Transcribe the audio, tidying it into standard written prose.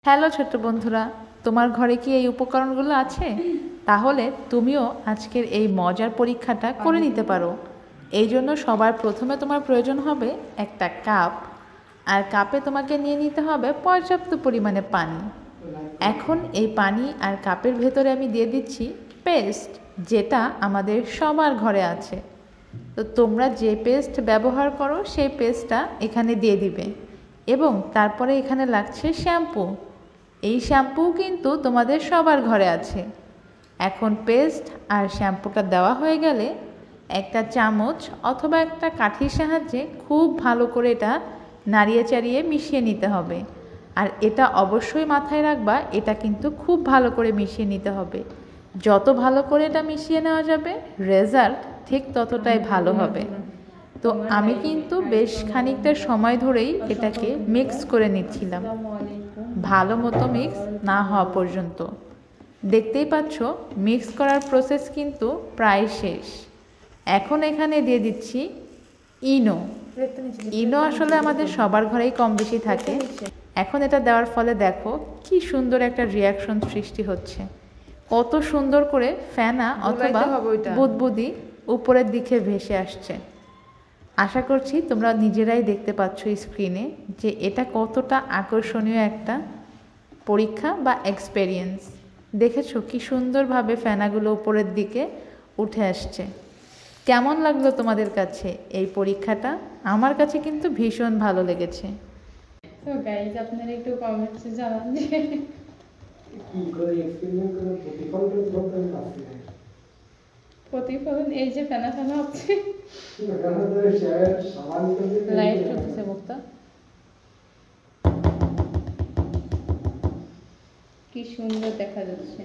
Hello ছোট্ট বন্ধুরা, তোমার ঘরে কি এই উপকরণগুলো আছে? তাহলে তুমিও আজকের এই মজার পরীক্ষাটা করে নিতে পারো। এই জন্য সবার প্রথমে তোমার প্রয়োজন হবে একটা কাপ, আর কাপে তোমাকে নিয়ে নিতে হবে পর্যাপ্ত পরিমাণে পানি। এখন এই পানি আর কাপের ভেতরে আমি দিয়ে দিচ্ছি পেস্ট, যেটা আমাদের সবার ঘরে আছে। তো তোমরা যে পেস্ট ব্যবহার করো সেই পেস্টটা এখানে দিয়ে দিবে, এবং তারপরে এখানে লাগছে শ্যাম্পু। এই শ্যাম্পু কিন্তু তোমাদের সবার ঘরে আছে। এখন পেস্ট আর শ্যাম্পুটা দেওয়া হয়ে গেলে একটা চামচ অথবা একটা কাঠির সাহায্যে খুব ভালো করে এটা নাড়িয়ে চাড়িয়ে মিশিয়ে নিতে হবে। আর এটা অবশ্যই মাথায় রাখবা, এটা কিন্তু খুব ভালো করে মিশিয়ে নিতে হবে। যত ভালো করে এটা মিশিয়ে নেওয়া যাবে, রেজাল্ট ঠিক ততটাই ভালো হবে। তো আমি কিন্তু বেশ খানিকটা সময় ধরেই এটাকে মিক্স করে নিচ্ছিলাম, ভালো মতো মিক্স না হওয়া পর্যন্ত। দেখতেই পাচ্ছ মিক্স করার প্রসেস কিন্তু প্রায় শেষ। এখন এখানে দিয়ে দিচ্ছি ইনো। ইনো আসলে আমাদের সবার ঘরেই কম বেশি থাকে। এখন এটা দেওয়ার ফলে দেখো কি সুন্দর একটা রিয়াকশন সৃষ্টি হচ্ছে, কত সুন্দর করে ফেনা অথবা বুদবুদি উপরের দিকে ভেসে আসছে। আশা করছি তোমরা নিজেরাই দেখতে পাচ্ছ স্ক্রিনে যে এটা কতটা আকর্ষণীয় একটা পরীক্ষা বা এক্সপেরিয়েন্স। দেখেছো কি সুন্দরভাবে ফেনাগুলো উপরের দিকে উঠে আসছে। কেমন লাগলো তোমাদের কাছে এই পরীক্ষাটা? আমার কাছে কিন্তু ভীষণ ভালো লেগেছে। তো গাইস, আপনারা একটু কমেন্টসে জানান যে কি করে এক্সপেরিমেন্ট করে প্রতিফলন পাচ্ছি না। প্রতিফলন এই যে ফেনা ফেনা হচ্ছে, লাইট চলতেছে মুক্তা, কি সুন্দর দেখা যাচ্ছে।